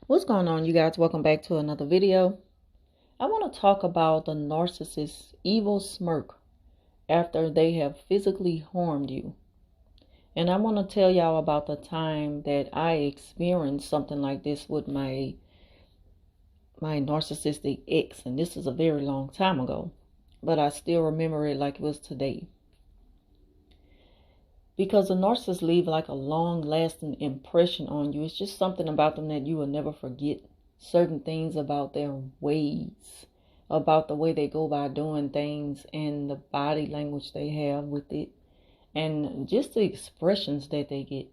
What's going on, you guys? Welcome back to another video. I want to talk about the narcissist's evil smirk after they have physically harmed you. And I want to tell y'all about the time that I experienced something like this with my narcissistic ex. And this is a very long time ago, but I still remember it like it was today. Because the narcissists leave like a long-lasting impression on you. It's just something about them that you will never forget. Certain things about their ways, about the way they go by doing things, and the body language they have with it, and just the expressions that they get.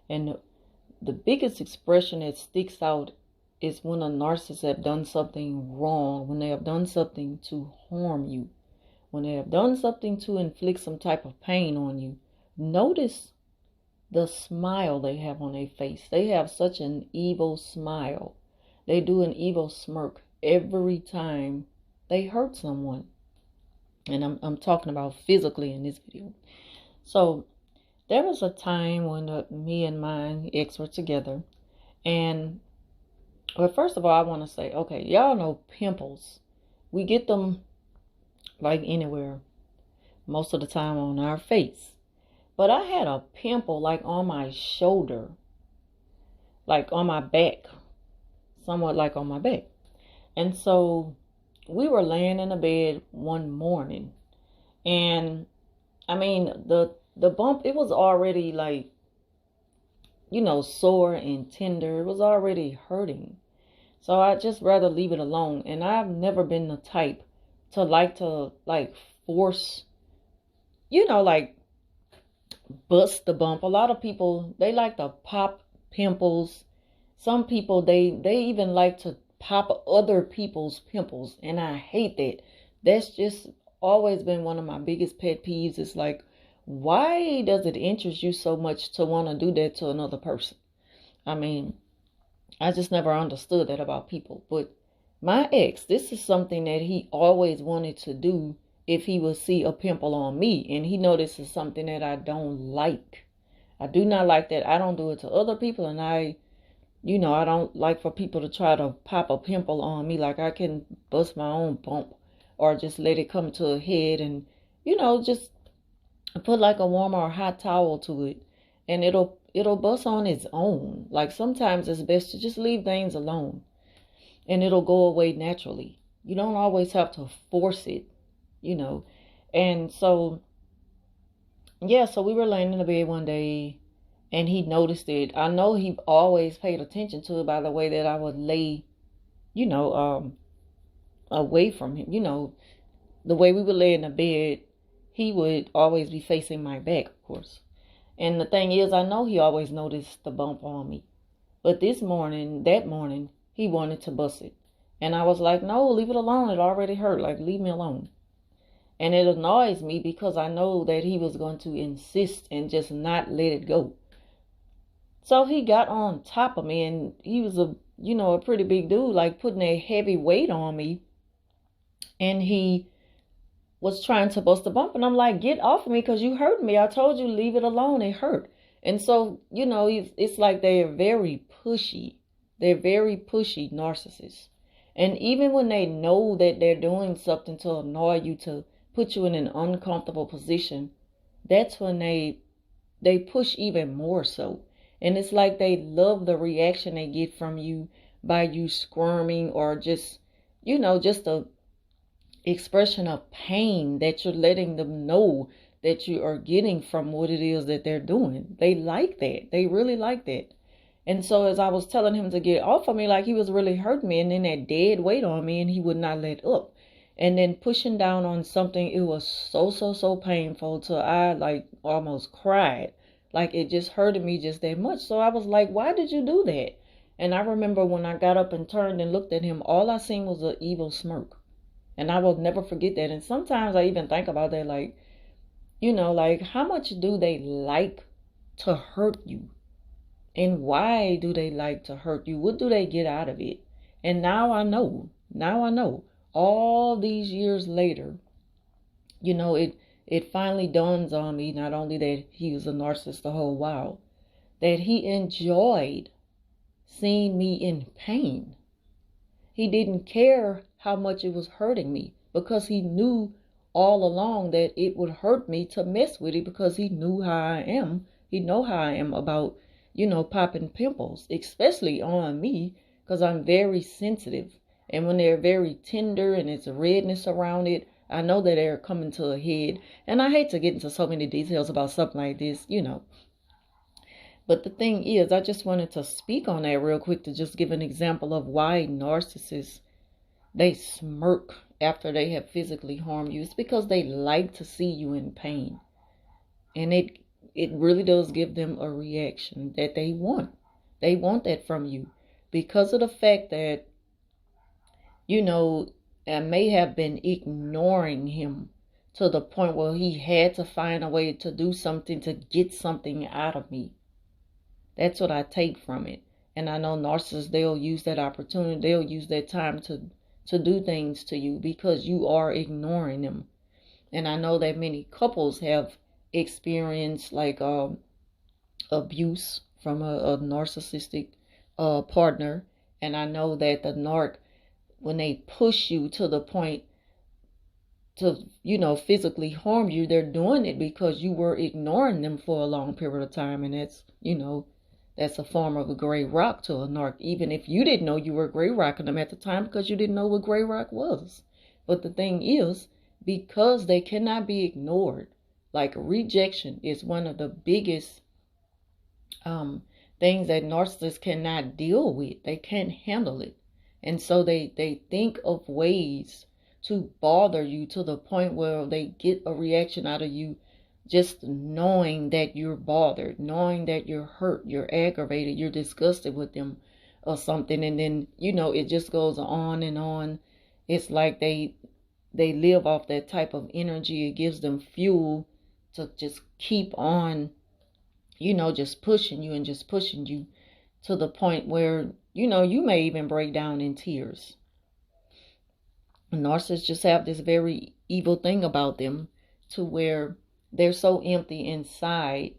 And the biggest expression that sticks out is when a narcissist have done something wrong, when they have done something to harm you, when they have done something to inflict some type of pain on you. Notice the smile they have on their face. They have such an evil smile. They do an evil smirk every time they hurt someone. And I'm talking about physically in this video. So there was a time when me and my ex were together. And well, first of all, I want to say, okay, y'all know pimples. We get them like anywhere, most of the time on our face. But I had a pimple like on my shoulder, like on my back, somewhat like on my back. And so we were laying in the bed one morning, and I mean, the bump, it was already like, sore and tender. It was already hurting. So I just rather leave it alone. And I've never been the type to like force, like bust the bump. A lot of people, they like to pop pimples. Some people, they even like to pop other people's pimples, and I hate that. That's just always been one of my biggest pet peeves. It's like, why does it interest you so much to want to do that to another person? I mean, I just never understood that about people. But my ex, this is something that he always wanted to do if he would see a pimple on me. And he know this is something that I don't like. I do not like that. I don't do it to other people. And I don't like for people to try to pop a pimple on me. Like, I can bust my own bump or just let it come to a head and, just put like a warm or hot towel to it. And it'll bust on its own. Like, sometimes it's best to just leave things alone and it'll go away naturally. You don't always have to force it. And so, yeah, so we were laying in the bed one day and he noticed it. I know he always paid attention to it by the way that I would lay, away from him. The way we would lay in the bed, he would always be facing my back, of course. And the thing is, I know he always noticed the bump on me. But that morning, he wanted to bust it. And I was like, no, leave it alone. It already hurt. Like, leave me alone. And it annoys me because I know that he was going to insist and just not let it go. So he got on top of me, and he was a pretty big dude, like putting a heavy weight on me. And he was trying to bust the bump. And I'm like, get off of me because you hurt me. I told you, leave it alone. It hurt. And so, it's like they're very pushy. They're very pushy narcissists. And even when they know that they're doing something to annoy you, to put you in an uncomfortable position, that's when they push even more so. And it's like they love the reaction they get from you by you squirming or just a expression of pain that you're letting them know that you are getting from what it is that they're doing. They like that. They really like that. And so as I was telling him to get off of me, like, he was really hurting me, and then that dead weight on me, and he would not let up. And then pushing down on something, it was so painful till I like almost cried. Like, it just hurted me just that much. So I was like, why did you do that? And I remember when I got up and turned and looked at him, all I seen was an evil smirk. And I will never forget that. And sometimes I even think about that, like, like, how much do they like to hurt you? And why do they like to hurt you? What do they get out of it? And now I know. All these years later, it finally dawns on me, not only that he was a narcissist the whole while, that he enjoyed seeing me in pain. He didn't care how much it was hurting me, because he knew all along that it would hurt me to mess with it, because he knew how I am. He know how I am about, popping pimples, especially on me, because I'm very sensitive. And when they're very tender and it's redness around it, I know that they're coming to a head. And I hate to get into so many details about something like this. But the thing is, I just wanted to speak on that real quick to just give an example of why narcissists, they smirk after they have physically harmed you. It's because they like to see you in pain. And it really does give them a reaction that they want. They want that from you because of the fact that, I may have been ignoring him to the point where he had to find a way to do something to get something out of me. That's what I take from it. And I know narcissists, they'll use that opportunity. They'll use that time to do things to you because you are ignoring them. And I know that many couples have experienced like abuse from a narcissistic partner. And I know that the narc, when they push you to the point to, physically harm you, they're doing it because you were ignoring them for a long period of time. And that's, that's a form of a gray rock to a narc, even if you didn't know you were gray rocking them at the time because you didn't know what gray rock was. But the thing is, because they cannot be ignored, like rejection is one of the biggest things that narcissists cannot deal with. They can't handle it. And so they think of ways to bother you to the point where they get a reaction out of you just knowing that you're bothered, knowing that you're hurt, you're aggravated, you're disgusted with them or something. And then, it just goes on and on. It's like they live off that type of energy. It gives them fuel to just keep on, just pushing you and just pushing you to the point where, you may even break down in tears. Narcissists just have this very evil thing about them to where they're so empty inside.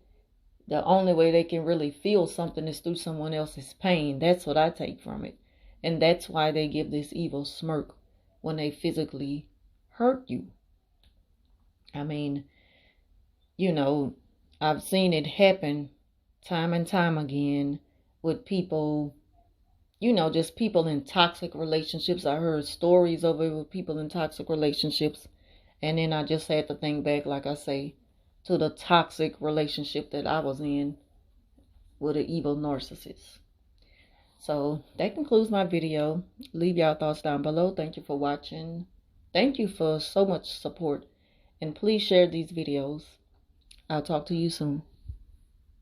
The only way they can really feel something is through someone else's pain. That's what I take from it. And that's why they give this evil smirk when they physically hurt you. I mean, I've seen it happen time and time again with people, just people in toxic relationships. I heard stories of it with people in toxic relationships. And then I just had to think back, like I say, to the toxic relationship that I was in with an evil narcissist. So that concludes my video. Leave y'all thoughts down below. Thank you for watching. Thank you for so much support. And please share these videos. I'll talk to you soon.